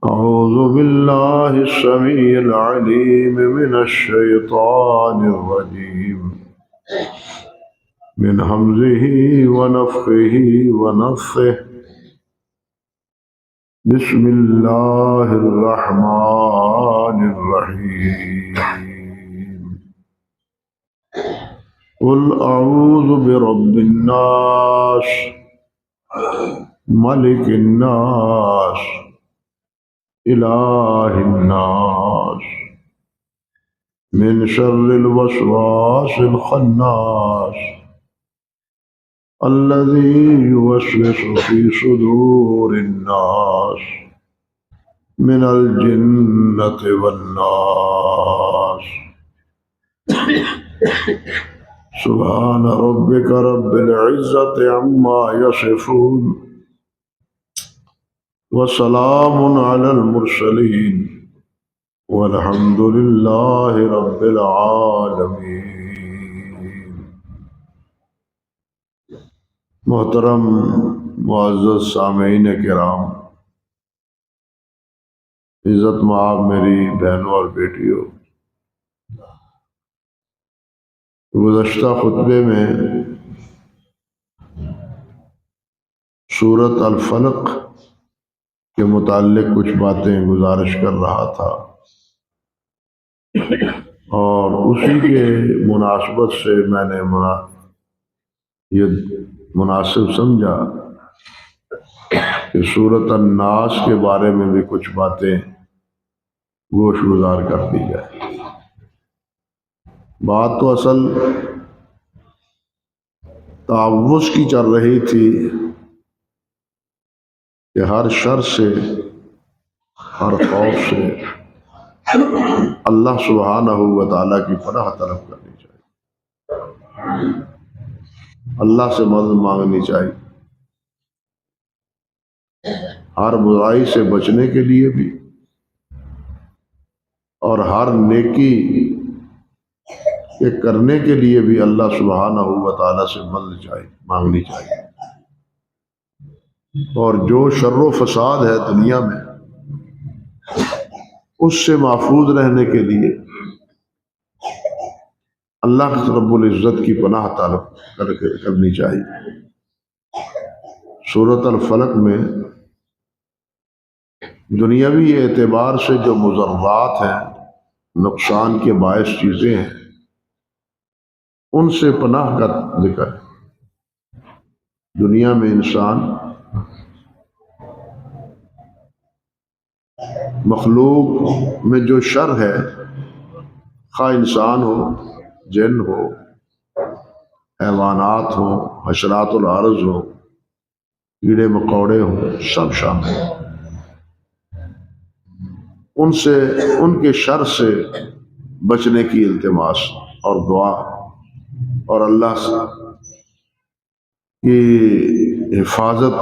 أعوذ بالله السميع العليم من الشيطان الرجيم من همزه ونفخه ونفثه بسم الله الرحمن الرحيم قل أعوذ برب الناس ملك الناس إله الناس من شر الوسواس الخناس الذي يوسوس في صدور الناس من الجنة والناس سبحان ربك رب العزة عما يصفون وسلام على المرسلين والحمد لله رب العالمين. محترم معزز سامعین کرام، عزت مآب میری بہنوں اور بیٹیوں، گزشتہ خطبے میں سورۃ الفلق کے متعلق کچھ باتیں گزارش کر رہا تھا، اور اسی کے مناسبت سے میں نے یہ مناسب سمجھا کہ سورۃ الناس کے بارے میں بھی کچھ باتیں گوش گزار کر دی جائے۔ بات تو اصل تعوذ کی چل رہی تھی کہ ہر شر سے، ہر خوف سے اللہ سبحانہ و تعالیٰ کی پناہ طلب کرنی چاہیے، اللہ سے مدد مانگنی چاہیے، ہر برائی سے بچنے کے لیے بھی اور ہر نیکی کے کرنے کے لیے بھی اللہ سبحانہ و تعالیٰ سے مدد مانگنی چاہیے۔ اور جو شر و فساد ہے دنیا میں، اس سے محفوظ رہنے کے لیے اللہ رب العزت کی پناہ طلب کرنی چاہیے۔ سورۃ الفلق میں دنیاوی اعتبار سے جو مضرات ہیں، نقصان کے باعث چیزیں ہیں، ان سے پناہ کا ذکر ہے۔ دنیا میں انسان مخلوق میں جو شر ہے، خواہ انسان ہو، جن ہو، حیوانات ہوں، حشرات الارض ہوں، کیڑے مکوڑے ہوں، سب شامل ہیں۔ ان کے شر سے بچنے کی التماس اور دعا اور اللہ کی حفاظت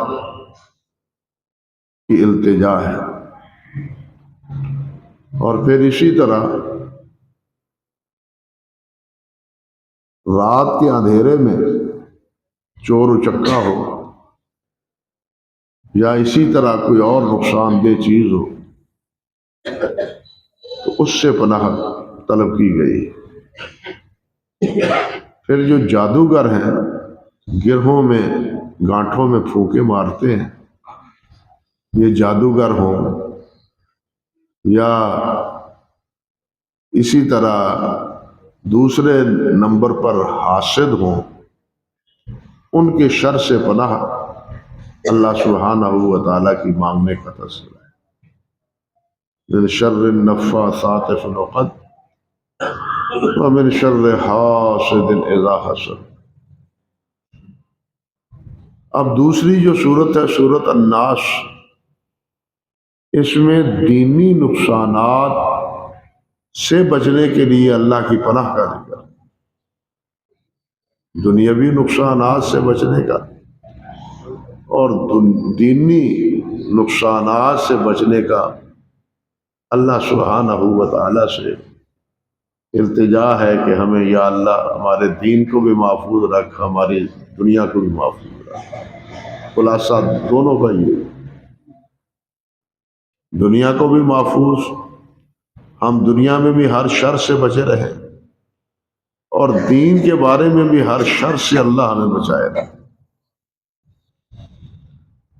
کی التجا ہے۔ اور پھر اسی طرح رات کے اندھیرے میں چور اچکا ہو یا اسی طرح کوئی اور نقصان دہ چیز ہو تو اس سے پناہ طلب کی گئی۔ پھر جو جادوگر ہیں، گرہوں میں، گانٹھوں میں پھونکے مارتے ہیں، یہ جادوگر ہوں یا اسی طرح دوسرے نمبر پر حاسد ہوں، ان کے شر سے پناہ اللہ سبحانہ و تعالیٰ کی مانگنے کا تذکرہ ہے۔ من شر النفاثات فی العقد ومن شر حاسد اذا حسد۔ اب دوسری جو صورت ہے سورۃ الناس، اس میں دینی نقصانات سے بچنے کے لیے اللہ کی پناہ کا ذکر ہے، دنیاوی نقصانات سے بچنے کا اور دینی نقصانات سے بچنے کا اللہ سبحانہ و تعالیٰ سے التجا ہے کہ ہمیں یا اللہ ہمارے دین کو بھی محفوظ رکھ، ہماری دنیا کو بھی محفوظ رکھ۔ خلاصہ دونوں کا یہ دنیا کو بھی محفوظ، ہم دنیا میں بھی ہر شر سے بچے رہیں، اور دین کے بارے میں بھی ہر شر سے اللہ ہمیں بچائے رہے۔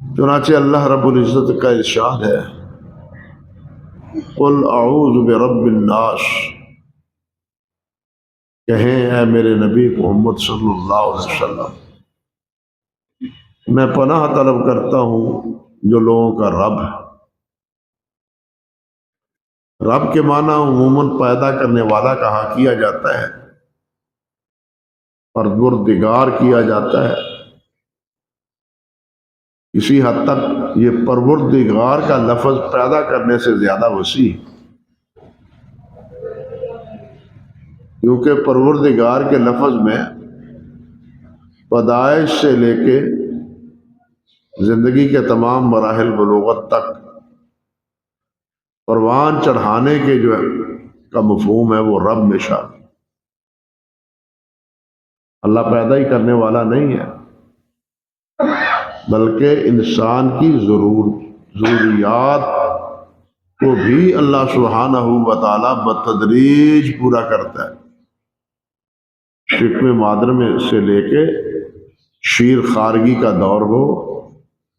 چنانچہ اللہ رب العزت کا ارشاد ہے، قل اعوذ برب الناس، کہیں اے میرے نبی محمد صلی اللہ علیہ وسلم، میں پناہ طلب کرتا ہوں جو لوگوں کا رب ہے۔ رب کے معنی عموماً پیدا کرنے والا کہا کیا جاتا ہے، پروردگار کیا جاتا ہے۔ کسی حد تک یہ پروردگار کا لفظ پیدا کرنے سے زیادہ وسیع ہے، کیونکہ پروردگار کے لفظ میں پیدائش سے لے کے زندگی کے تمام مراحل بلوغت تک پروان چڑھانے کے جو کا مفہوم ہے وہ رب میں شامل۔ اللہ پیدا ہی کرنے والا نہیں ہے، بلکہ انسان کی ضروریات کو بھی اللہ سبحانہ و تعالیٰ بتدریج پورا کرتا ہے۔ شکم مادر میں سے لے کے شیر خارگی کا دور ہو،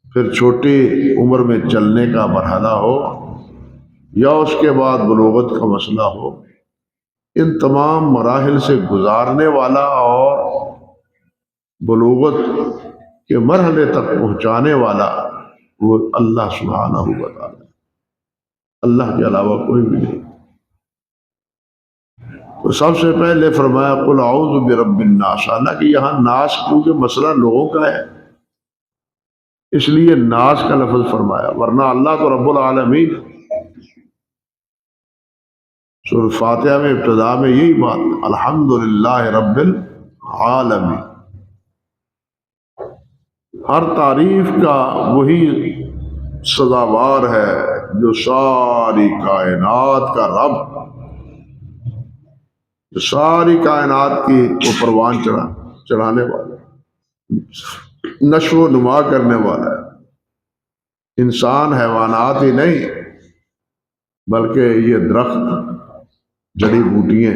پھر چھوٹی عمر میں چلنے کا مرحلہ ہو، یا اس کے بعد بلوغت کا مسئلہ ہو، ان تمام مراحل سے گزارنے والا اور بلوغت کے مرحلے تک پہنچانے والا وہ اللہ سبحانہ و تعالیٰ، اللہ کے علاوہ کوئی بھی نہیں۔ تو سب سے پہلے فرمایا قل اعوذ برب الناس، حالانکہ یہاں ناس کیونکہ مسئلہ لوگوں کا ہے اس لیے ناس کا لفظ فرمایا، ورنہ اللہ تو رب العالمین۔ سورۃ فاتحہ میں ابتدا میں یہی بات، الحمدللہ رب العالمین، ہر تعریف کا وہی سزاوار ہے جو ساری کائنات کا رب، جو ساری کائنات کی وہ پروان چڑھانے والا، نشو و نما کرنے والا ہے۔ انسان حیوانات ہی نہیں بلکہ یہ درخت، جڑی بوٹیاں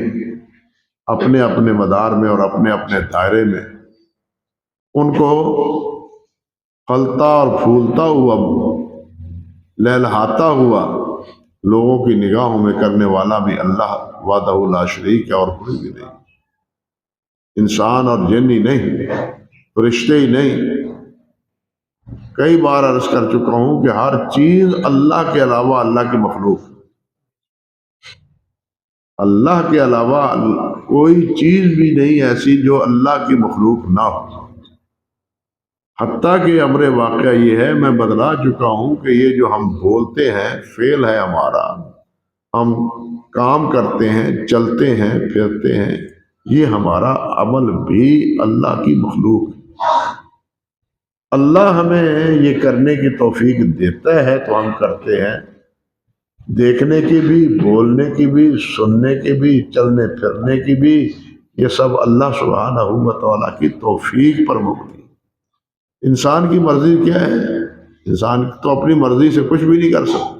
اپنے اپنے مدار میں اور اپنے اپنے دائرے میں ان کو پھلتا اور پھولتا ہوا، لہلہاتا ہوا لوگوں کی نگاہوں میں کرنے والا بھی اللہ وحدہ لا شریک ہے، اور کوئی بھی نہیں۔ انسان اور جن ہی نہیں، فرشتے ہی نہیں، کئی بار عرض کر چکا ہوں کہ ہر چیز اللہ کے علاوہ اللہ کی مخلوق، اللہ کے علاوہ کوئی چیز بھی نہیں ایسی جو اللہ کی مخلوق نہ ہو۔ حتیٰ کہ امر واقعہ یہ ہے، میں بتلا چکا ہوں کہ یہ جو ہم بولتے ہیں فعل ہے ہمارا، ہم کام کرتے ہیں، چلتے ہیں، پھرتے ہیں، یہ ہمارا عمل بھی اللہ کی مخلوق ہے۔ اللہ ہمیں یہ کرنے کی توفیق دیتا ہے تو ہم کرتے ہیں، دیکھنے کی بھی، بولنے کی بھی، سننے کی بھی، چلنے پھرنے کی بھی، یہ سب اللہ سبحانہ و تعالیٰ کی توفیق پر مبنی۔ انسان کی مرضی کیا ہے؟ انسان تو اپنی مرضی سے کچھ بھی نہیں کر سکتا۔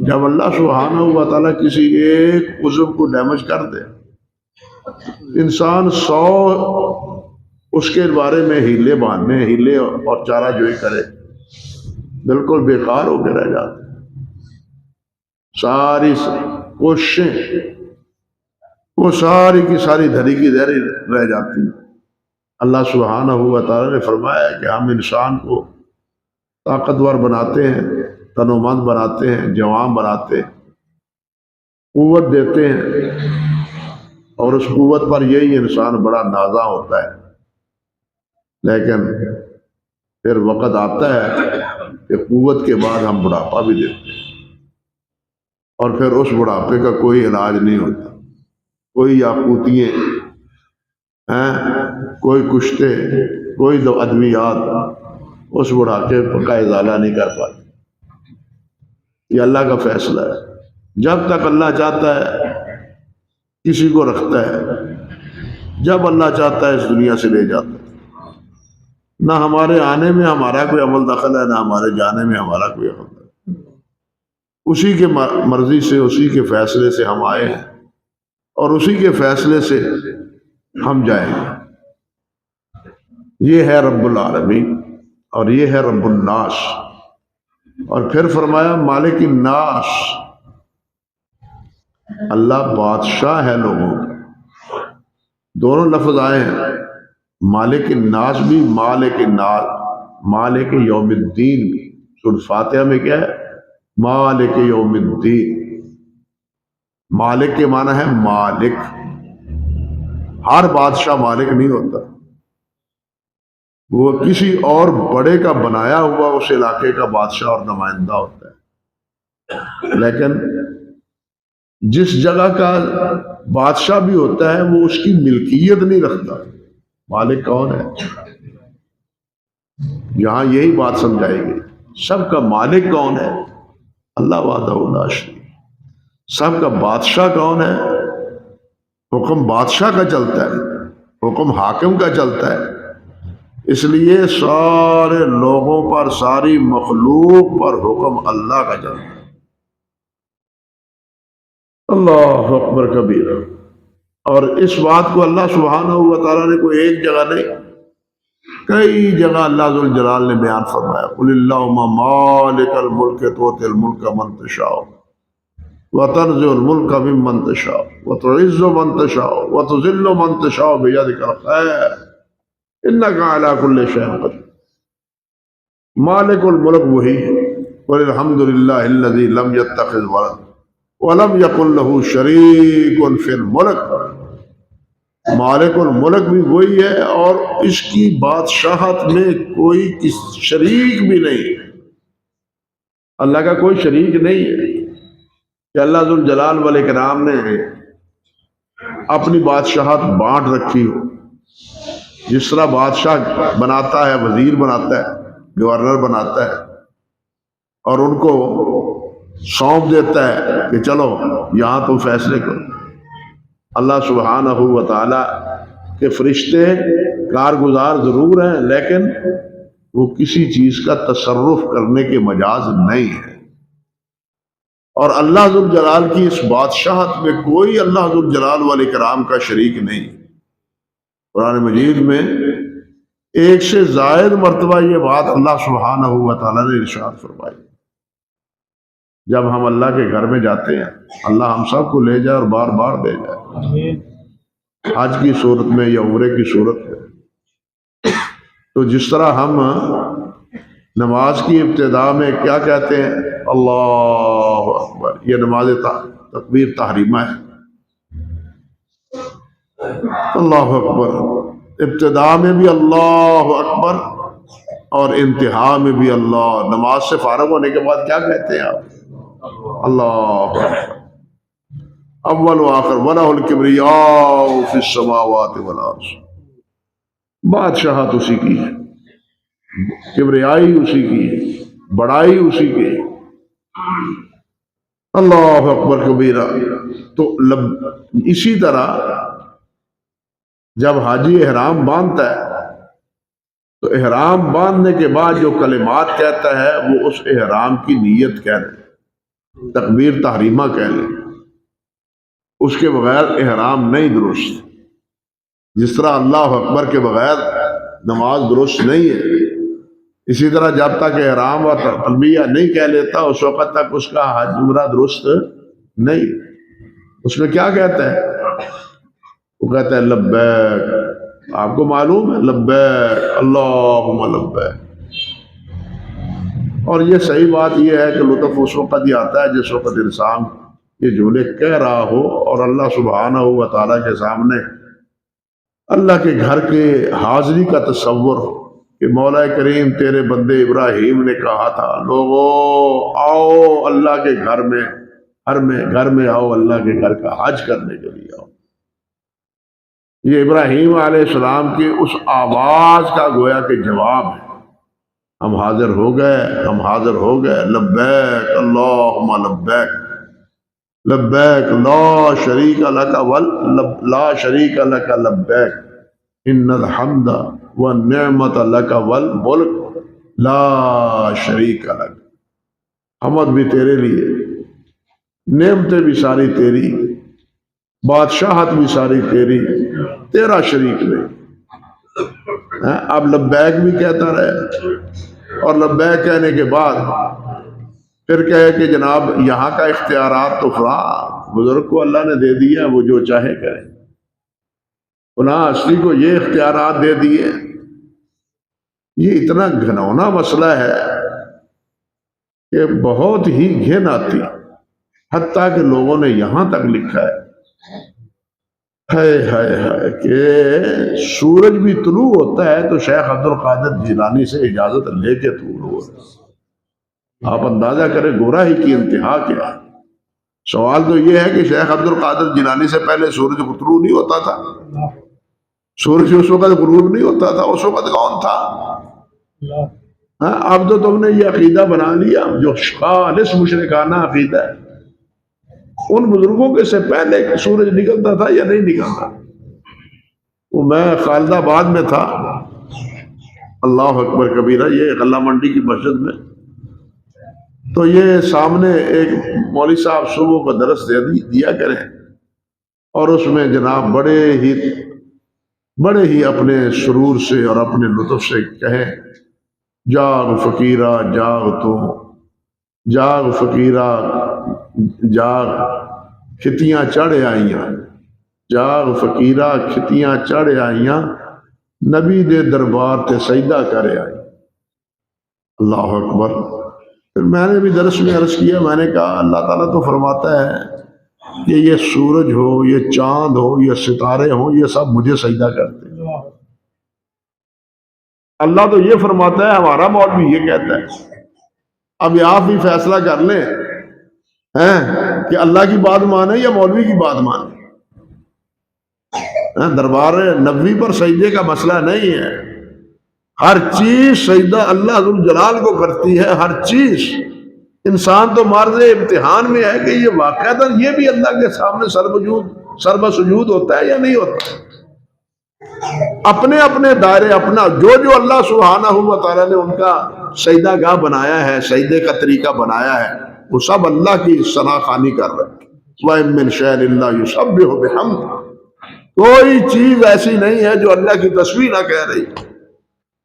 جب اللہ سبحانہ و تعالیٰ کسی ایک عضو کو ڈیمیج کر دے، انسان 100 اس کے بارے میں ہیلے باندھنے، ہیلے اور چارہ جوئی کرے، بالکل بیکار ہو کے رہ جاتے۔ ساری کوششیں وہ ساری کی ساری دھری کی دھری رہ جاتی ہیں۔ اللہ سبحانہ و تعالیٰ نے فرمایا کہ ہم انسان کو طاقتور بناتے ہیں، تنومند بناتے ہیں، جوان بناتے ہیں، قوت دیتے ہیں، اور اس قوت پر یہی انسان بڑا نازا ہوتا ہے۔ لیکن پھر وقت آتا ہے کہ قوت کے بعد ہم بڑھاپا بھی دیتے ہیں، اور پھر اس بڑھاپے کا کوئی علاج نہیں ہوتا، کوئی یاقوتیے ہیں، کوئی کشتے، کوئی ادویات اس بڑھاپے کا ازالہ نہیں کر پاتے۔ یہ اللہ کا فیصلہ ہے، جب تک اللہ چاہتا ہے کسی کو رکھتا ہے، جب اللہ چاہتا ہے اس دنیا سے لے جاتا ہے۔ نہ ہمارے آنے میں ہمارا کوئی عمل دخل ہے، نہ ہمارے جانے میں ہمارا کوئی عمل دخل ہے۔ اسی کے مرضی سے، اسی کے فیصلے سے ہم آئے ہیں اور اسی کے فیصلے سے ہم جائیں گے۔ یہ ہے رب العالمین اور یہ ہے رب الناس۔ اور پھر فرمایا مالک الناس، اللہ بادشاہ ہے لوگوں کا۔ دونوں لفظ آئے ہیں، مالک الناس بھی، مالک الناس، مالک یوم الدین بھی۔ سورۃ فاتحہ میں کیا ہے؟ مالک یوم الدین۔ مالک کے معنی ہے مالک۔ ہر بادشاہ مالک نہیں ہوتا، وہ کسی اور بڑے کا بنایا ہوا اس علاقے کا بادشاہ اور نمائندہ ہوتا ہے۔ لیکن جس جگہ کا بادشاہ بھی ہوتا ہے وہ اس کی ملکیت نہیں رکھتا۔ مالک کون ہے؟ یہاں یہی بات سمجھائی گئی۔ سب کا مالک کون ہے؟ اللہ وحدہ لا شریک۔ سب کا بادشاہ کون ہے؟ حکم بادشاہ کا چلتا ہے، حکم حاکم کا چلتا ہے۔ اس لیے سارے لوگوں پر، ساری مخلوق پر حکم اللہ کا چلتا ہے۔ اللہ اکبر کبیرہ۔ اور اس بات کو اللہ سبحانہ و تعالیٰ نے کوئی ایک جگہ نہیں، کئی جگہ اللہ ذوالجلال نے بیان فرمایا۔ قل اللہم مالک الملک تؤتی الملک من تشاء وتنزع الملک ممن تشاء وتعز من تشاء وتذل من تشاء بیدک الخیر انک علی کل شیء قدیر۔ مالک الملک وہی ہے۔ قل الحمد للہ الذی لم یتخذ ولد وَلَمْ يَكُنْ لَهُ شَرِيكٌ فِي الْمُلْكِ۔ مالک الملک بھی وہی ہے اور اس کی بادشاہت میں کوئی شریک بھی نہیں۔ اللہ کا کوئی شریک نہیں ہے کہ اللہ ذوالجلال والاکرام نے اپنی بادشاہت بانٹ رکھی ہو۔ جس طرح بادشاہ بناتا ہے، وزیر بناتا ہے، گورنر بناتا ہے اور ان کو سونپ دیتا ہے کہ چلو یہاں تم فیصلے کرو۔ اللہ سبحانہ و تعالی کے فرشتے کارگزار ضرور ہیں لیکن وہ کسی چیز کا تصرف کرنے کے مجاز نہیں ہے۔ اور اللہ ذوالجلال کی اس بادشاہت میں کوئی اللہ ذوالجلال والاکرام کا شریک نہیں۔ قرآن مجید میں ایک سے زائد مرتبہ یہ بات اللہ سبحانہ و تعالی نے ارشاد فرمائی۔ جب ہم اللہ کے گھر میں جاتے ہیں، اللہ ہم سب کو لے جائے اور بار بار دے جائے، حج کی صورت میں یا عمرے کی صورت میں۔ تو جس طرح ہم نماز کی ابتدا میں کیا کہتے ہیں؟ اللہ اکبر، یہ نماز تکبیر تحریمہ ہے۔ اللہ اکبر، ابتدا میں بھی اللہ اکبر اور انتہا میں بھی اللہ۔ نماز سے فارغ ہونے کے بعد کیا کہتے ہیں آپ؟ اللہ اول و آخر وَلَهُ الْكِبْرِيَاءُ فِي السَّمَاوَاتِ وَالْأَرْضِ۔ بادشاہت اسی کی ہے، کبریائی اسی کی ہے، بڑائی اسی کی ہے۔ اللہ اکبر کبیرہ۔ تو اسی طرح جب حاجی احرام باندھتا ہے تو احرام باندھنے کے بعد جو کلمات کہتا ہے وہ اس احرام کی نیت کہہ دیں، تکبیر تحریمہ کہہ لیں۔ اس کے بغیر احرام نہیں درست۔ جس طرح اللہ اکبر کے بغیر نماز درست نہیں ہے، اسی طرح جب تک احرام و تلبیہ نہیں کہہ لیتا اس وقت تک اس کا حج عمرہ درست نہیں۔ اس میں کیا کہتا ہے؟ وہ کہتا ہے لبیک۔ آپ کو معلوم ہے لبیک اللہم لبیک۔ اور یہ صحیح بات یہ ہے کہ لطف اس وقت ہی آتا ہے جس وقت انسان یہ جملے کہہ رہا ہو اور اللہ سبحانہ و تعالیٰ کے سامنے اللہ کے گھر کے حاضری کا تصور ہو کہ مولا کریم تیرے بندے ابراہیم نے کہا تھا لوگو آؤ اللہ کے گھر میں آؤ، اللہ کے گھر کا حج کرنے کے لیے آؤ۔ یہ ابراہیم علیہ السلام کی اس آواز کا گویا کہ جواب ہے۔ ہم حاضر ہو گئے لبیک اللہم لبیک لبیک لا شریک لک لبیک ان الحمد والنعمت لک والملک لا شریک لک۔ حمد بھی تیرے لیے، نعمتیں بھی ساری تیری، بادشاہت بھی ساری تیری، تیرا شریک نہیں۔ اب لبیک بھی کہتا رہے، اور لبیک کہنے کے بعد پھر کہے کہ جناب یہاں کا اختیارات تو فلاں بزرگ کو اللہ نے دے دیا، وہ جو چاہے کرے، فلاں ہستی کو یہ اختیارات دے دیے۔ یہ اتنا گھنونا مسئلہ ہے کہ بہت ہی گھن آتی، حتیٰ کہ لوگوں نے یہاں تک لکھا ہے کہ سورج بھی طلوع ہوتا ہے تو شیخ عبد القادر جیلانی سے اجازت لے کے طلوع ہوتا ہے۔ آپ اندازہ کریں گمراہی کی انتہا کیا ہے۔ سوال تو یہ ہے کہ شیخ عبد القادر جیلانی سے پہلے سورج طلوع نہیں ہوتا تھا؟ سورج اس وقت غروب نہیں ہوتا تھا، اس وقت کون تھا؟ اب تو تم نے یہ عقیدہ بنا لیا جو خالص مشرکانہ عقیدہ ہے۔ ان بزرگوں کے سے پہلے سورج نکلتا تھا یا نہیں نکلتا؟ وہ میں خالد آباد میں تھا، اللہ اکبر کبیرہ، یہ غلہ منڈی کی مسجد میں، تو یہ سامنے ایک مولوی صاحب صبح کا درس دیا کریں، اور اس میں جناب بڑے ہی اپنے سرور سے اور اپنے لطف سے کہیں، جاگ فقیرہ جاگ تو، جاگ فقیرہ جاگ کھتیاں چڑھ آئیاں، جاگ فقیرہ کھتیاں چڑھ آئیاں، نبی دے دربار تے سجدہ کرے آئی۔ اللہ اکبر۔ پھر میں نے بھی درس میں عرض کیا، میں نے کہا اللہ تعالیٰ تو فرماتا ہے کہ یہ سورج ہو، یہ چاند ہو، یہ ستارے ہوں، یہ سب مجھے سجدہ کرتے ہیں۔ اللہ تو یہ فرماتا ہے، ہمارا مولوی یہ کہتا ہے۔ اب آپ بھی فیصلہ کر لیں کہ اللہ کی بات مانے یا مولوی کی بات مانے۔ دربار نبوی پر سجدے کا مسئلہ نہیں ہے، ہر چیز سجدہ اللہ ذوالجلال کو کرتی ہے، ہر چیز۔ انسان تو مرض امتحان میں ہے کہ یہ واقعتاً یہ بھی اللہ کے سامنے سر بسجود ہوتا ہے یا نہیں ہوتا۔ اپنے اپنے دائرے، اپنا جو اللہ سبحانہ و تعالیٰ نے ان کا سجدہ گاہ بنایا ہے، سجدے کا طریقہ بنایا ہے، وہ سب اللہ کی ثنا خوانی کر رہے ہیں۔ وَإِن مِّن شَيْءٍ إِلَّا يُسَبِّحُ بِحَمْدِهِ۔ کوئی چیز ایسی نہیں ہے جو اللہ کی تسبیح نہ کہہ رہی،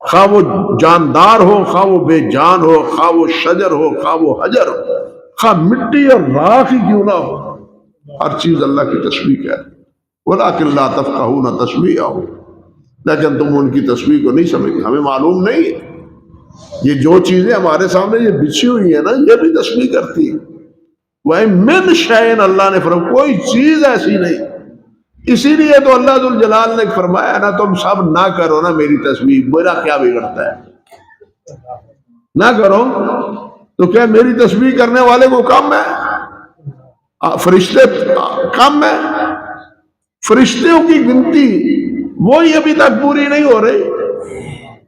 خواہ وہ جاندار ہو، خواہ وہ بے جان ہو، خواہ وہ شجر ہو، خواہ وہ حجر ہو، خواہ مٹی اور راکھ ہی کیوں نہ ہو، ہر چیز اللہ کی تسبیح کہہ رہی۔ وَلَٰكِن لَّا تَفْقَهُونَ تَسْبِيحَهُمْ، لیکن تم ان کی تسبیح کو نہیں سمجھتے، ہمیں معلوم نہیں ہے۔ یہ جو چیزیں ہمارے سامنے یہ بچھی ہوئی ہیں نا، یہ بھی تسبیح کرتی ہے۔ وَإِن مِّن شَيْءٍ، اللہ نے فرمایا کوئی چیز ایسی نہیں۔ اسی لیے تو اللہ ذوالجلال نے فرمایا نا، تم سب نہ کرو نا میری تسبیح، میرا کیا بگڑتا ہے؟ نہ کرو تو کیا میری تسبیح کرنے والے کو کم ہے؟ فرشتے کم ہے؟ فرشتوں کی گنتی وہی ابھی تک پوری نہیں ہو رہی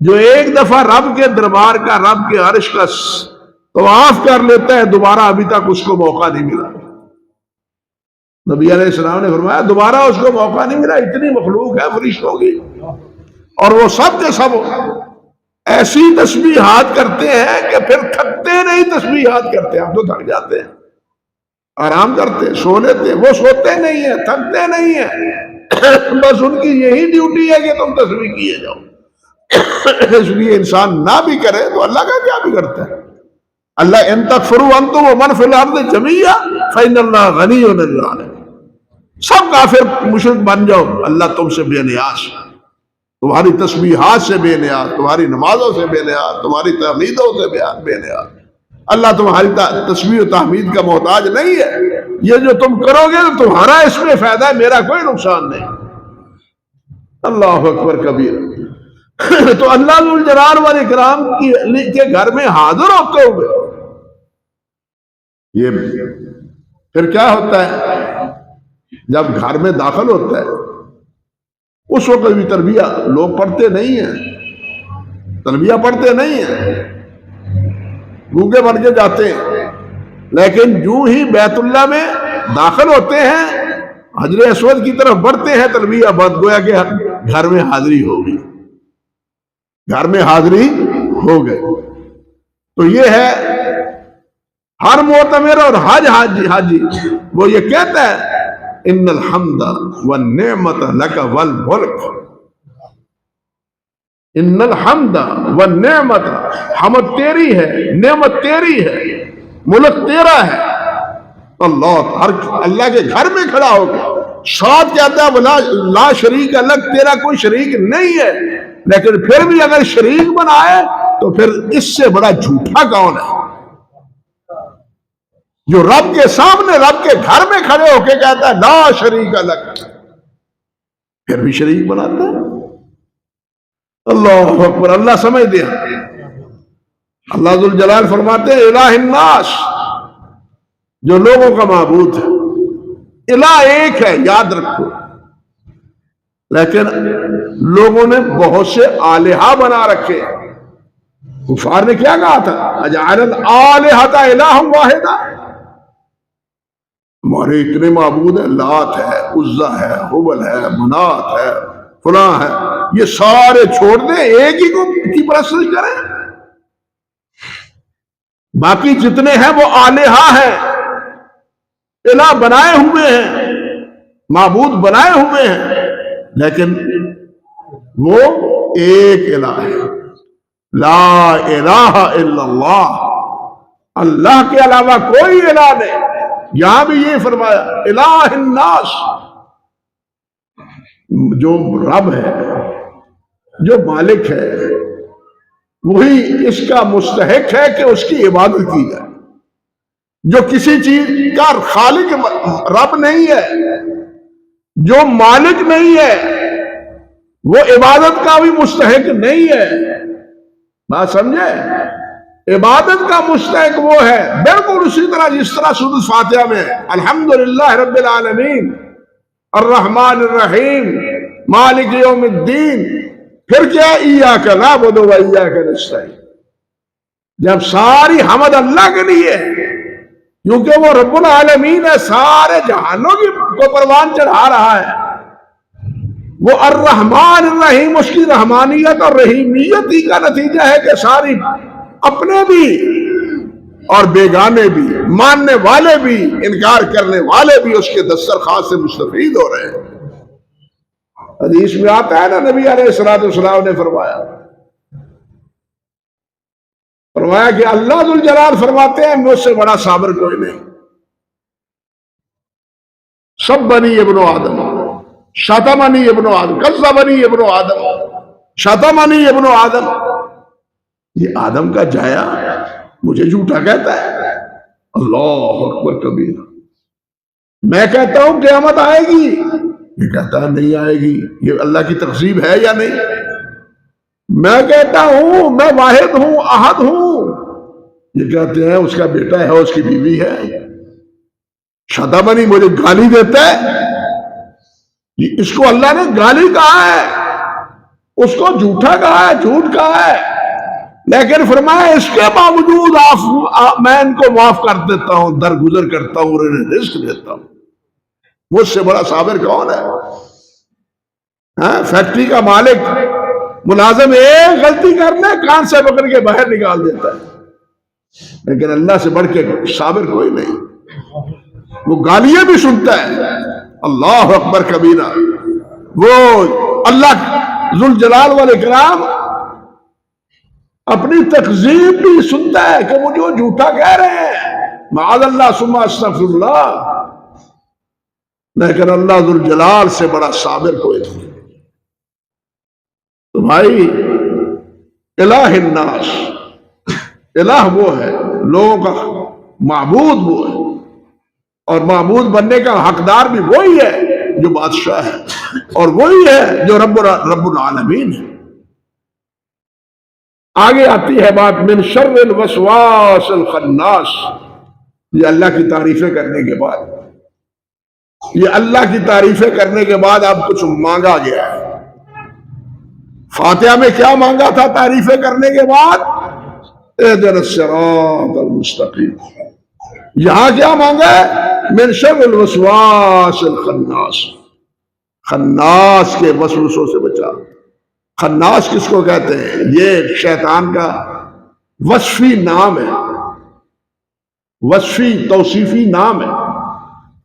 جو ایک دفعہ رب کے دربار کا، رب کے عرش کا طواف کر لیتا ہے، دوبارہ ابھی تک اس کو موقع نہیں ملا۔ نبی علیہ السلام نے فرمایا دوبارہ اس کو موقع نہیں ملا، اتنی مخلوق ہے فرشتوں کی، اور وہ سب کے سب ایسی تسبیحات کرتے ہیں کہ پھر تھکتے نہیں، تسبیحات کرتے ہیں۔ ہم تو تھک جاتے ہیں، آرام کرتے، سو لیتے، وہ سوتے نہیں ہیں، تھکتے نہیں ہیں، بس ان کی یہی ڈیوٹی ہے کہ تم تسبیح کیے جاؤ۔ اس لیے انسان نہ بھی کرے تو اللہ کا کیا بگڑتا ہے؟ اللہ ان تکفروا انتم ومن فی الارض جميعا فإن اللہ غنی عن العالمین۔ سب کافر مشرک بن جاؤ، اللہ تم سے بے نیاز، تمہاری تسبیحات سے بے نیاز، تمہاری نمازوں سے بے نیاز، تمہاری تحمیدوں سے بے نیاز۔ اللہ تمہاری تسبیح و تحمید کا محتاج نہیں ہے۔ یہ جو تم کرو گے تو تمہارا اس میں فائدہ ہے، میرا کوئی نقصان نہیں۔ اللہ اکبر کبیر۔ تو اللہ ذوالجلال والاکرام کے گھر میں حاضر ہوتے ہوئے یہ پھر کیا ہوتا ہے؟ جب گھر میں داخل ہوتا ہے اس وقت بھی تربیہ لوگ پڑھتے نہیں ہیں، تربیہ پڑھتے نہیں ہیں، گونگے بن کے جاتے ہیں، لیکن جو ہی بیت اللہ میں داخل ہوتے ہیں، حجر اسود کی طرف بڑھتے ہیں، تربیہ بند، گویا کہ گھر میں حاضری ہوگی، گھر میں حاضری ہو گئی۔ تو یہ ہے ہر معتمر اور حاجی وہ یہ کہتا ہے ان الحمد والنعمت لک والملک، ان الحمد والنعمت، حمد تیری ہے، نعمت تیری ہے، ملک تیرا ہے۔ اللہ کے گھر میں کھڑا ہو کے ساتھ کہتا ہے لا شریک الگ، تیرا کوئی شریک نہیں ہے، لیکن پھر بھی اگر شریک بنائے تو پھر اس سے بڑا جھوٹا کون ہے جو رب کے سامنے رب کے گھر میں کھڑے ہو کے کہتا ہے لا شریک الگ، پھر بھی شریک بناتا ہے۔ اللہ اکبر، اللہ سمجھ دیا۔ اللہ ذو الجلال فرماتے ہیں الہ الناس، جو لوگوں کا معبود ہے، الہ ایک ہے یاد رکھو، لیکن لوگوں نے بہت سے آلہہ بنا رکھے۔ کفار نے کیا کہا تھا اجعل الآلہۃ الہ واحدہ، ہمارے اتنے معبود ہیں، لات ہے، عزا ہے، حبل ہے، منات ہے، فلاں ہے، یہ سارے چھوڑ دیں، ایک ہی کو کی پرستش کریں۔ باقی جتنے ہیں وہ آلہہ ہیں، الہ بنائے ہوئے ہیں، معبود بنائے ہوئے ہیں، لیکن وہ ایک الہ ہے، لا الہ الا اللہ، اللہ کے علاوہ کوئی الہ نہیں۔ یہاں بھی یہ فرمایا الہ الناس، جو رب ہے، جو مالک ہے، وہی اس کا مستحق ہے کہ اس کی عبادت کی جائے۔ جو کسی چیز کا خالق رب نہیں ہے، جو مالک نہیں ہے، وہ عبادت کا بھی مستحق نہیں ہے۔ بات سمجھے؟ عبادت کا مستحق وہ ہے بالکل اسی طرح جس طرح سورۃ فاتحہ میں الحمدللہ رب العالمین الرحمن الرحیم مالک یوم الدین، پھر کیا ایاک نعبد و ایاک نستعین، جب ساری حمد اللہ کے لیے ہے کیونکہ وہ رب العالمین ہے، سارے جہانوں کی کو پروان چڑھا رہا ہے، وہ الرحمن الرحیم، اس کی رحمانیت اور رحیمیت ہی کا نتیجہ ہے کہ ساری اپنے بھی اور بیگانے بھی، ماننے والے بھی انکار کرنے والے بھی اس کے دسترخوان سے مستفید ہو رہے ہیں۔ حدیث میں آتا ہے نا، نبی علیہ الصلوۃ والسلام نے فرمایا کہ اللہ ذو الجلال فرماتے ہیں مجھ سے بڑا صابر کوئی نہیں۔ سبنی ابن آدم، شتمنی ابن آدم، کذبنی ابن آدم، شتمنی ابن آدم، یہ آدم کا جایا مجھے جھوٹا کہتا ہے۔ اللہ اکبر کبیرہ، میں کہتا ہوں قیامت آئے گی، یہ کہتا ہے نہیں آئے گی، یہ اللہ کی تقسیم ہے یا نہیں؟ میں کہتا ہوں میں واحد ہوں، احد ہوں، یہ کہتے ہیں اس کا بیٹا ہے، اس کی بیوی ہے۔ شتمنی، مجھے گالی دیتا ہے، اس کو اللہ نے گالی کہا ہے، اس کو جھوٹا کہا ہے، جھوٹ کہا ہے، لیکن فرمایا اس کے باوجود میں ان کو معاف کر دیتا ہوں، درگزر کرتا ہوں اور انہیں رزق دیتا ہوں۔ مجھ سے بڑا صابر کون ہے؟ فیکٹری کا مالک ملازم ایک غلطی کرنے کان سے پکڑ کے باہر نکال دیتا ہے، لیکن اللہ سے بڑھ کے صابر کوئی نہیں، وہ گالیاں بھی سنتا ہے۔ اللہ اکبر کبیرہ، وہ اللہ ذو الجلال والاکرام اپنی تکذیب بھی سنتا ہے کہ مجھے وہ جھوٹا کہہ رہے ہیں، معاذ اللہ ثم استغفر اللہ، لیکن اللہ ذو الجلال سے بڑا صابر کوئی نہیں۔ تو بھائی الہ الناس، الہ وہ ہے، لوگوں کا معبود وہ ہے، اور معبود بننے کا حقدار بھی وہی ہے جو بادشاہ ہے، اور وہی ہے جو رب العالمین ہے۔ آگے آتی ہے بات من شر الوسواس الخناس، یہ اللہ کی تعریفیں کرنے کے بعد، یہ اللہ کی تعریفیں کرنے کے بعد اب کچھ مانگا گیا ہے۔ فاتحہ میں کیا مانگا تھا تعریفیں کرنے کے بعد؟ اہدنا الصراط المستقیم۔ یہاں کیا مانگا ہے؟ من شر الوسواس الخناس، خناس کے وسوسوں سے بچا۔ خناس کس کو کہتے ہیں؟ یہ شیطان کا وصفی نام ہے، وصفی توصیفی نام ہے۔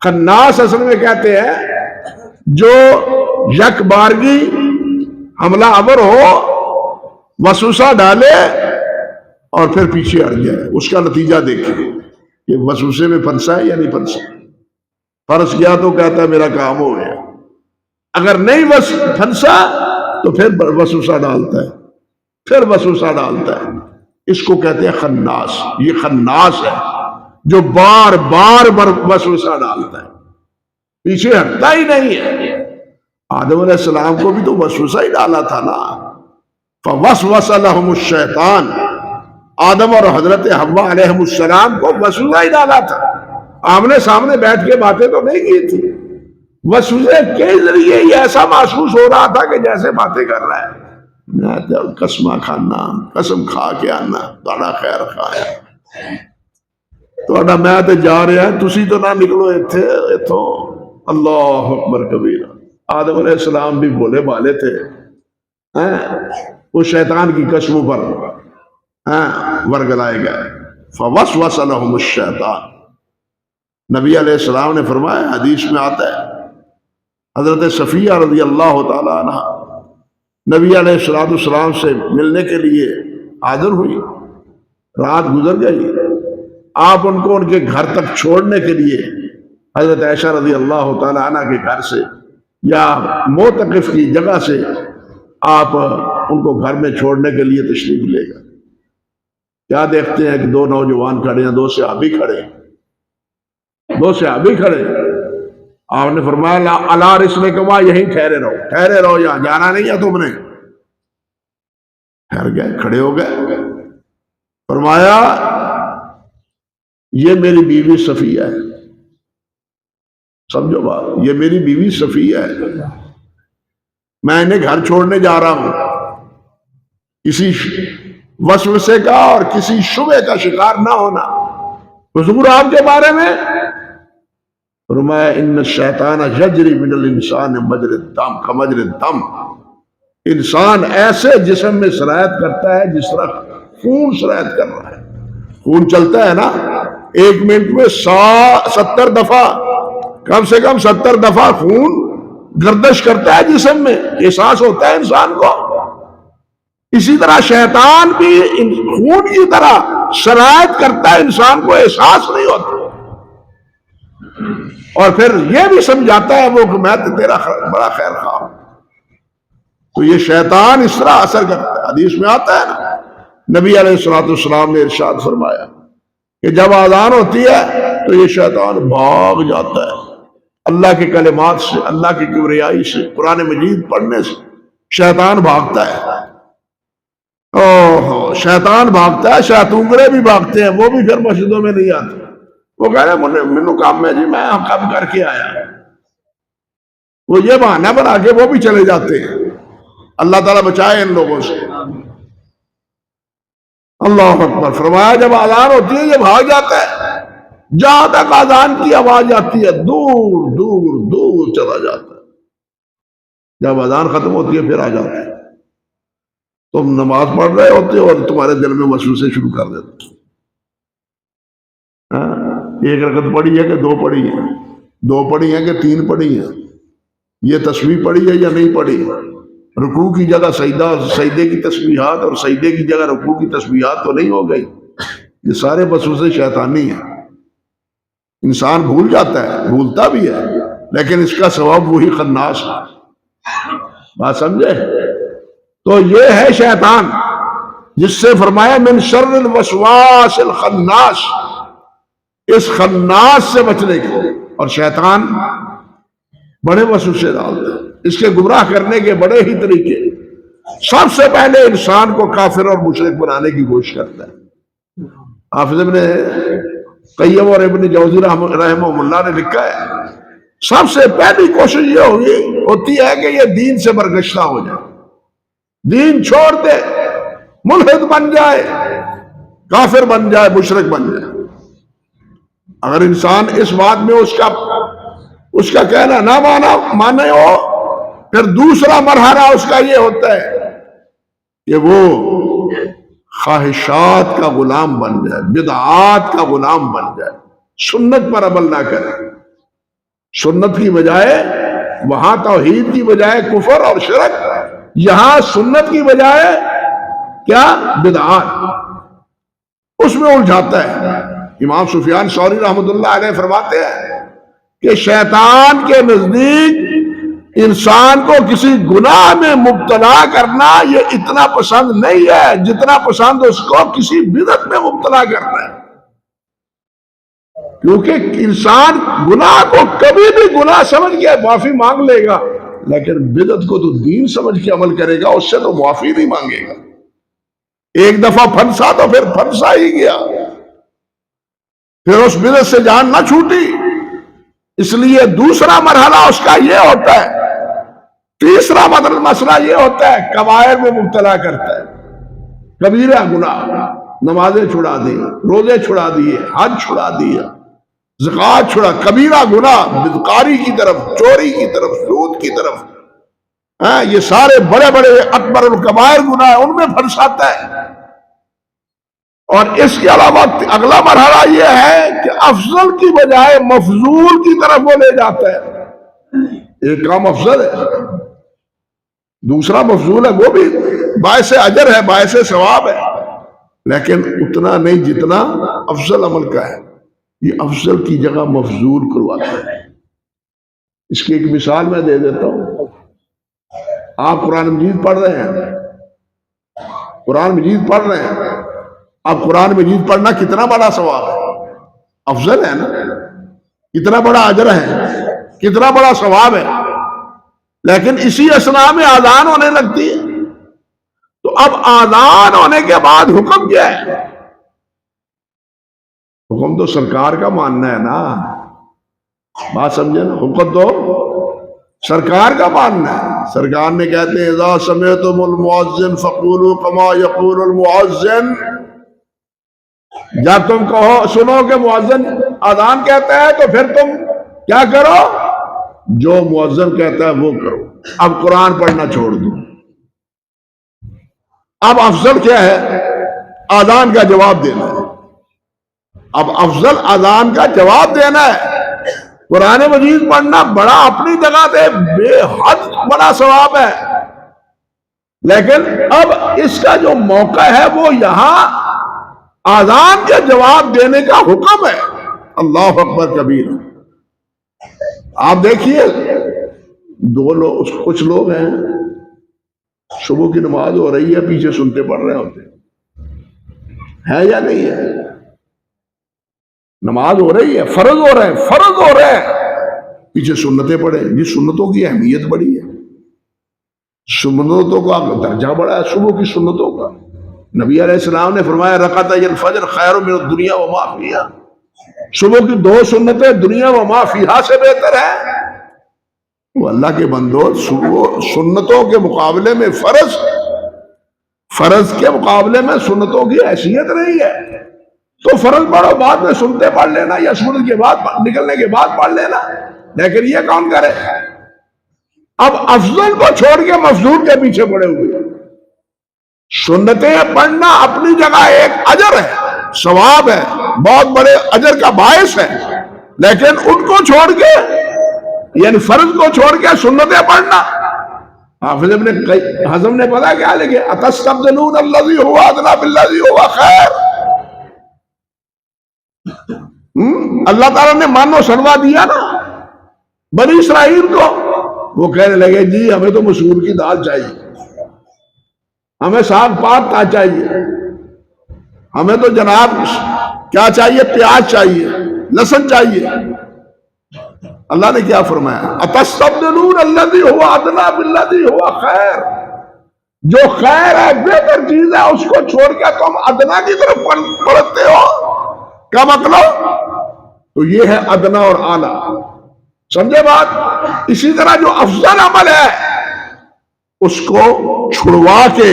خناس اصل میں کہتے ہیں جو یک بارگی حملہ آور ہو، وسوسہ ڈالے اور پھر پیچھے ہٹ جائے، اس کا نتیجہ دیکھیں کہ وسوسے میں پھنسا ہے یا نہیں پھنسا۔ پھنس گیا تو کہتا ہے میرا کام ہو گیا، اگر نہیں پھنسا تو پھر وسوسہ ڈالتا ہے، پھر وسوسہ ڈالتا ہے۔ اس کو کہتے ہیں خناس۔ یہ خناس ہے جو بار بار وسوسہ ڈالتا ہے، پیچھے ہٹتا ہی نہیں ہے۔ آدم علیہ السلام کو بھی تو وسوسہ ہی ڈالا تھا نا، فوسوس لہم الشیطان۔ آدم اور حضرت حوا علیہ السلام کو وسوسہ ہی ڈالا تھا، آمنے سامنے بیٹھ کے باتیں تو نہیں کی تھی، وسوسے کے ذریعے یہ ایسا محسوس ہو رہا تھا کہ جیسے باتیں کر رہا ہے۔ قسمہ کھانا، قسم کھا کے آنا تھوڑا خیر کھایا، تھوڑا میں تے جا رہا ہے، تسی تو نہ نکلو اتھوں۔ اللہ اکبر کبیرہ۔ آدم علیہ السلام بھی بولے بالے تھے، وہ شیطان کی قسموں پر ورگلائے گئے۔ فوسوس لہم الشیطان۔ نبی علیہ السلام نے فرمایا، حدیث میں آتا ہے، حضرت صفیہ رضی اللہ تعالی عنہ نبی علیہ السلام سے ملنے کے لیے حاضر ہوئی، رات گزر گئی، آپ ان کو ان کے گھر تک چھوڑنے کے لیے حضرت عائشہ رضی اللہ تعالی عنہ کے گھر سے یا معتکف کی جگہ سے آپ ان کو گھر میں چھوڑنے کے لیے تشریف لے گئے۔ کیا دیکھتے ہیں کہ دو نوجوان کھڑے ہیں، دو صحابی کھڑے ہیں، دو صحابی کھڑے ہیں۔ آپ نے فرمایا الا رسلکما، یہیں ٹھہرے رہو، یہاں جانا نہیں ہے تم نے۔ ٹھہر گئے، کھڑے ہو گئے۔ فرمایا یہ میری بیوی صفیہ ہے، سمجھو بات، یہ میری بیوی صفیہ ہے، میں انہیں گھر چھوڑنے جا رہا ہوں، کسی وسوسے کا اور کسی شبہ کا شکار نہ ہونا۔ حضور آپ کے بارے میں فرمایا ان الشیطان یجری من الانسان مجری الدم کمجری الدم، انسان ایسے جسم میں سرایت کرتا ہے جس طرح خون سرایت کر رہا ہے۔ خون چلتا ہے نا، ایک منٹ میں 70 دفعہ، کم سے کم 70 دفعہ خون گردش کرتا ہے جسم میں، احساس ہوتا ہے انسان کو۔ اسی طرح شیطان بھی خون کی طرح سرایت کرتا ہے، انسان کو احساس نہیں ہوتا، اور پھر یہ بھی سمجھاتا ہے وہ کہ میں تیرا بڑا خیر خواہ ہوں۔ تو یہ شیطان اس طرح اثر کرتا ہے۔ حدیث میں آتا ہے نا، نبی علیہ السلام نے ارشاد فرمایا کہ جب اذان ہوتی ہے تو یہ شیطان بھاگ جاتا ہے، اللہ کے کلمات سے، اللہ کی کبریائی سے، قرآن مجید پڑھنے سے شیطان بھاگتا ہے۔ شیطان بھاگتا ہے، شیطونگرے بھی بھاگتے ہیں، وہ بھی پھر مسجدوں میں نہیں آتے، وہ کہہ رہے منو کام ہے جی، میں کام کر کے آیا، وہ یہ بہانہ بنا کے وہ بھی چلے جاتے ہیں۔ اللہ تعالیٰ بچائے ان لوگوں سے۔ اللہ اکبر۔ فرمایا جب اذان ہوتی ہے یہ بھاگ جاتا ہے، جہاں تک اذان کی آواز آتی ہے دور دور دور چلا جاتا ہے۔ جب اذان ختم ہوتی ہے پھر آ جاتا ہے، تم نماز پڑھ رہے ہوتے ہو اور تمہارے دل میں وسوسے شروع کر دیتے، ایک رکعت پڑھی ہے کہ دو پڑھی ہے، دو پڑھی ہیں کہ تین پڑھی ہیں، یہ تسبیح پڑھی ہے یا نہیں پڑھی، رکوع کی جگہ سجدہ، سجدے کی تسبیحات، اور سجدے کی جگہ رکوع کی تسبیحات تو نہیں ہو گئی۔ یہ سارے وسوسے شیطانی ہیں، انسان بھول جاتا ہے، بھولتا بھی ہے، لیکن اس کا ثواب وہی خناس ہے۔ بات سمجھے؟ تو یہ ہے شیطان، جس سے فرمایا من شر الوسواس الخناس، اس خناس سے بچنے کے لیے۔ اور شیطان بڑے وسوسے ڈالتا ہے، اس کے گمراہ کرنے کے بڑے ہی طریقے۔ سب سے پہلے انسان کو کافر اور مشرک بنانے کی کوشش کرتا ہے۔ حافظ ابن قیم اور ابن جوزی رحمہ اللہ نے لکھا ہے، سب سے پہلی کوشش یہ ہوتی ہے کہ یہ دین سے برگشتہ ہو جائے، دین چھوڑ دے، ملحد بن جائے، کافر بن جائے، مشرک بن جائے۔ اگر انسان اس بات میں اس کا کہنا نہ مانے ہو، پھر دوسرا مرحلہ اس کا یہ ہوتا ہے کہ وہ خواہشات کا غلام بن جائے، بدعات کا غلام بن جائے، سنت پر عمل نہ کرے، سنت کی بجائے وہاں توحید کی بجائے کفر اور شرک، یہاں سنت کی بجائے کیا؟ بدعات، اس میں الجھاتا ہے۔ امام سفیان ثوری رحمۃ اللہ علیہ فرماتے ہیں کہ شیطان کے نزدیک انسان کو کسی گناہ میں مبتلا کرنا یہ اتنا پسند نہیں ہے جتنا پسند اس کو کسی بدعت میں مبتلا کرنا ہے، کیونکہ انسان گناہ کو کبھی بھی گناہ سمجھ کے معافی مانگ لے گا، لیکن بدعت کو تو دین سمجھ کے عمل کرے گا، اس سے تو معافی نہیں مانگے گا۔ ایک دفعہ پھنسا تو پھر پھنسا ہی گیا، پھر اس بدعت سے جان نہ چھوٹی۔ اس لیے دوسرا مرحلہ اس کا یہ ہوتا ہے، تیسرا مسئلہ یہ ہوتا ہے کبائر میں مبتلا کرتا ہے، کبیرہ گناہ، نمازیں چھڑا دی، روزے چھڑا دیے، حج چھڑا دیا، زکوٰۃ چھڑا، کبیرہ گناہ، بدکاری کی طرف، چوری کی طرف، سود کی طرف، یہ سارے بڑے بڑے اکبر الکبائر گناہ ان میں پھنساتا ہے۔ اور اس کے علاوہ اگلا مرحلہ یہ ہے کہ افضل کی بجائے مفضول کی طرف وہ لے جاتا ہے۔ ایک کام افضل ہے، دوسرا مفضول ہے، وہ بھی باعث اجر ہے، باعث ثواب ہے، لیکن اتنا نہیں جتنا افضل عمل کا ہے۔ یہ افضل کی جگہ مفضول کرواتا ہے۔ اس کی ایک مثال میں دے دیتا ہوں۔ آپ قرآن مجید پڑھ رہے ہیں، قرآن مجید پڑھ رہے ہیں، اب قرآن مجید پڑھنا کتنا بڑا ثواب ہے، افضل ہے نا، کتنا بڑا اجر ہے، کتنا بڑا ثواب ہے، لیکن اسی اثناء میں آذان ہونے لگتی ہے۔ تو اب آذان ہونے کے بعد حکم کیا ہے؟ حکم تو سرکار کا ماننا ہے نا، بات سمجھے نا، حکم تو سرکار کا ماننا ہے۔ سرکار نے کہتے ہیں اذا سمعتم المؤذن فقولوا كما يقول المؤذن، جب تم کہو سنو کہ مؤذن اذان کہتا ہے تو پھر تم کیا کرو؟ جو مؤذن کہتا ہے وہ کرو۔ اب قرآن پڑھنا چھوڑ دو۔ اب افضل کیا ہے؟ اذان کا جواب دینا ہے۔ اب افضل اذان کا جواب دینا ہے۔ قرآن مجید پڑھنا بڑا اپنی جگہ پہ بے حد بڑا ثواب ہے، لیکن اب اس کا جو موقع ہے وہ یہاں اذان کے جواب دینے کا حکم ہے۔ اللہ اکبر کبیر۔ آپ دیکھیے کچھ لوگ ہیں صبح کی نماز ہو رہی ہے، پیچھے سنتے پڑھ رہے ہوتے ہیں یا نہیں ہے؟ نماز ہو رہی ہے، فرض ہو رہے ہیں، پیچھے سنتیں پڑھے۔ جی سنتوں کی اہمیت بڑی ہے، سنتوں کا درجہ بڑا ہے، صبح کی سنتوں کا۔ نبی علیہ السلام نے فرمایا رکعتای الفجر خیر من الدنیا وما فیہا، صبح کی 2 سنتیں دنیا وما فیہا سے بہتر ہے۔ وہ اللہ کے بندو، سنتوں کے مقابلے میں فرض کے مقابلے میں سنتوں کی حیثیت نہیں ہے، تو فرض پڑھو، بعد میں سنتے پڑھ لینا، یا سنت کے بعد نکلنے کے بعد پڑھ لینا، لیکن یہ کون کرے؟ اب افضل کو چھوڑ کے مفضول کے پیچھے پڑے ہوئے۔ سنتیں پڑھنا اپنی جگہ ایک اجر ہے، ثواب ہے، بہت بڑے اجر کا باعث ہے، لیکن ان کو چھوڑ کے، یعنی فرض کو چھوڑ کے سنتیں پڑھنا۔ حافظ ابن حزم نے پتا کیا لکھے؟ اتستبدلون الذی هو ادنی بالذی هو خیر۔ اللہ تعالیٰ نے مانو سنوا دیا نا بنی اسرائیل کو، وہ کہنے لگے جی ہمیں تو مسور کی دال چاہیے، ہمیں ساگ پات کا چاہیے، ہمیں تو جناب کیا چاہیے؟ پیاز چاہیے، لہسن چاہیے۔ اللہ نے کیا فرمایا؟ اتستبدلون الذی هو ادنی بالذی هو خیر، جو خیر ہے، بہتر چیز ہے، اس کو چھوڑ کے تم ادنا کی طرف پڑھتے ہو، کیا مطلب؟ تو یہ ہے ادنا اور اعلیٰ، سمجھے بات؟ اسی طرح جو افضل عمل ہے اس کو چھڑوا کے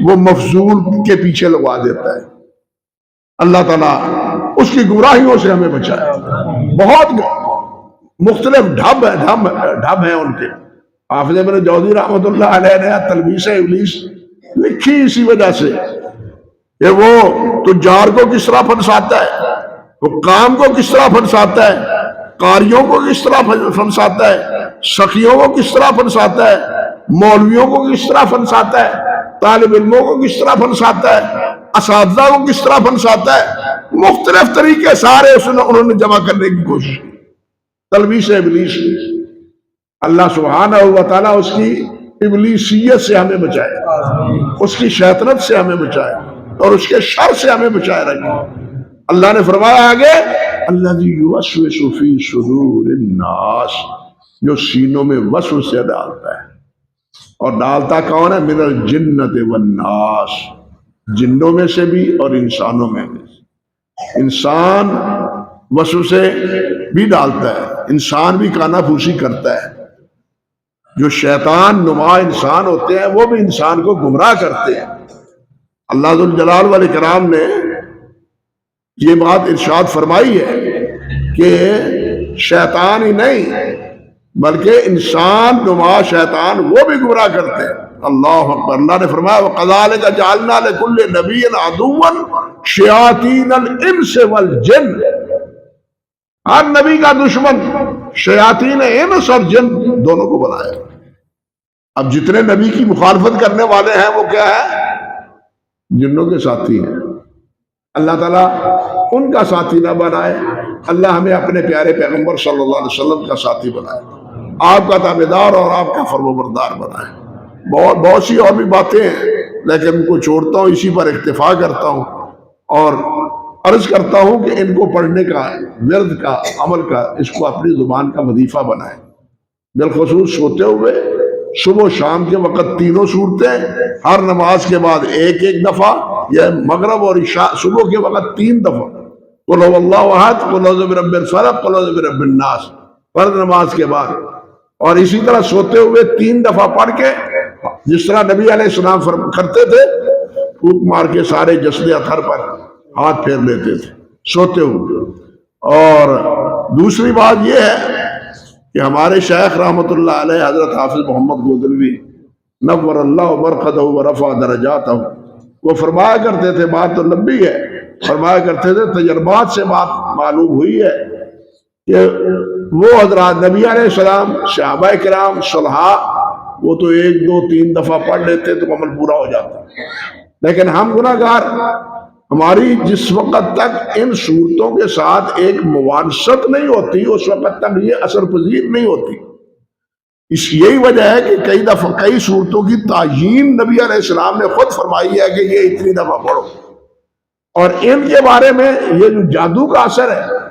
وہ مفضول کے پیچھے لگوا دیتا ہے۔ اللہ تعالیٰ اس کی گمراہیوں سے ہمیں بچائے۔ بہت مختلف ڈھب ہیں ان کے۔ حافظ ابن جوزی رحمۃ اللہ علیہ نے تلبیس ابلیس لکھی اسی وجہ سے کہ وہ تجار کو کس طرح پھنساتا ہے، حکام کو کس طرح پھنساتا ہے، قاریوں کو کس طرح پھنساتا ہے، سخیوں کو کس طرح پھنساتا ہے، مولویوں کو کس طرح پھنساتا ہے، طالب علموں کو کس طرح پھنساتا ہے، اساتذہ کو کس طرح پھنساتا ہے، مختلف طریقے سارے انہوں نے جمع کرنے کی کوشش کی، تلبیس ابلیس کی۔ اللہ سبحانہ و تعالیٰ اس کی ابلیسیت سے ہمیں بچائے، اس کی شیطنت سے ہمیں بچائے، اور اس کے شر سے ہمیں بچائے رکھے۔ اللہ نے فرمایا آگے، الذی یوسوس فی صدور الناس، جو سینوں میں وسوسے ڈالتا ہے، اور ڈالتا کون ہے؟ من الجنۃ والناس، جنوں میں سے بھی اور انسانوں میں بھی۔ انسان وسوسے بھی ڈالتا ہے، انسان بھی کانا پھوسی کرتا ہے۔ جو شیطان نما انسان ہوتے ہیں وہ بھی انسان کو گمراہ کرتے ہیں۔ اللہ ذوالجلال والاکرام نے یہ بات ارشاد فرمائی ہے کہ شیطان ہی نہیں بلکہ انسان نما شیطان وہ بھی گمراہ کرتے ہیں۔ اللہ اکبر۔ اللہ نے فرمایا وَقَذَلِكَ جَعَلْنَا لِكُلِّ نَبِيٍّ عَدُوًّا شَيَاطِينَ الْإِنسِ وَالْجِنِّ، ہر نبی کا دشمن شیاطین انس اور جن دونوں کو بنایا۔ اب جتنے نبی کی مخالفت کرنے والے ہیں وہ کیا ہے؟ جنوں کے ساتھی ہیں۔ اللہ تعالیٰ ان کا ساتھی نہ بنائے، اللہ ہمیں اپنے پیارے پیغمبر صلی اللہ علیہ وسلم کا ساتھی بنائے، آپ کا تابعدار اور آپ کا فرمانبردار بنائے۔ بہت سی اور بھی باتیں ہیں لیکن ان کو چھوڑتا ہوں، اسی پر اکتفا کرتا ہوں اور عرض کرتا ہوں کہ ان کو پڑھنے کا، ورد کا، عمل کا، اس کو اپنی زبان کا وظیفہ بنائیں۔ بالخصوص سوتے ہوئے صبح و شام کے وقت تینوں صورتیں، ہر نماز کے بعد ایک ایک دفعہ، یا مغرب اور عشاء صبح کے وقت 3 دفعہ، قل هو اللہ احد، قل اعوذ برب الفلق، قل اعوذ برب الناس، فرض نماز کے بعد۔ اور اسی طرح سوتے ہوئے 3 دفعہ پڑھ کے، جس طرح نبی علیہ السلام کرتے تھے، پھونک مار کے سارے جسد اطہر پر ہاتھ پھیر لیتے تھے سوتے ہوئے۔ اور دوسری بات یہ ہے کہ ہمارے شیخ رحمۃ اللہ علیہ حضرت حافظ محمد گودلوی نور اللہ مرقدہ ورفع درجاتہ، وہ فرمایا کرتے تھے، بات تو لمبی ہے، فرمایا کرتے تھے، تجربات سے بات معلوم ہوئی ہے کہ وہ حضرات نبی علیہ السلام، صحابہ کرام، صلحاء، وہ تو 1 2 3 دفعہ پڑھ لیتے تو عمل پورا ہو جاتا، لیکن ہم گناہگار، ہماری جس وقت تک ان صورتوں کے ساتھ ایک موانست نہیں ہوتی، اس وقت تک یہ اثر پذیر نہیں ہوتی۔ اس یہی وجہ ہے کہ کئی دفعہ کئی صورتوں کی تعیین نبی علیہ السلام نے خود فرمائی ہے کہ یہ اتنی دفعہ پڑھو، اور ان کے بارے میں یہ جو جادو کا اثر ہے،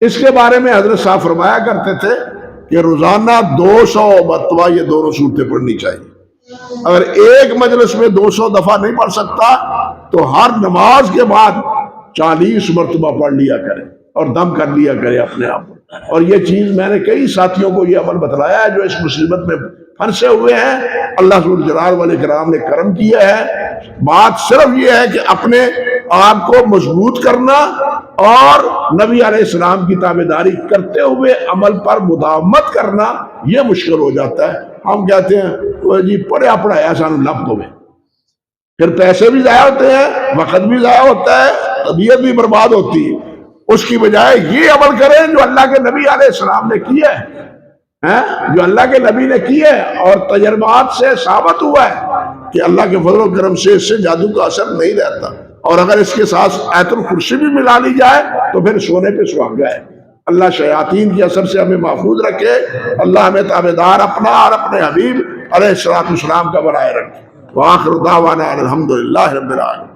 اس کے بارے میں حضرت صاحب فرمایا کرتے تھے کہ روزانہ 200 مرتبہ یہ دونوں صورتیں پڑھنی چاہیے۔ اگر ایک مجلس میں 200 دفعہ نہیں پڑھ سکتا تو ہر نماز کے بعد 40 مرتبہ پڑھ لیا کرے اور دم کر لیا کرے اپنے آپ کو۔ اور یہ چیز میں نے کئی ساتھیوں کو یہ عمل بتلایا ہے جو اس مصیبت میں پھنسے ہوئے ہیں۔ اللہ ذوالجلال والاکرام نے کرم کیا ہے۔ بات صرف یہ ہے کہ اپنے آپ کو مضبوط کرنا اور نبی علیہ السلام کی تابعداری کرتے ہوئے عمل پر مداومت کرنا، یہ مشکل ہو جاتا ہے۔ ہم کہتے ہیں وہ جی پڑھیا پڑھایا سانو لب پوے، پھر پیسے بھی ضائع ہوتے ہیں، وقت بھی ضائع ہوتا ہے، طبیعت بھی برباد ہوتی ہے۔ اس کی بجائے یہ عمل کریں جو اللہ کے نبی علیہ السلام نے کیا ہے، جو اللہ کے نبی نے کیا ہے، اور تجربات سے ثابت ہوا ہے کہ اللہ کے فضل و کرم سے اس سے جادو کا اثر نہیں رہتا۔ اور اگر اس کے ساتھ آیت الکرسی بھی ملا لی جائے تو پھر سونے پہ سہاگا ہے۔ اللہ شیاطین کے اثر سے ہمیں محفوظ رکھے، اللہ ہمیں تابعدار اپنا اور اپنے حبیب علیہ السلام کا بنائے رکھے۔ وآخر دعوانا الحمدللہ رب العالمین۔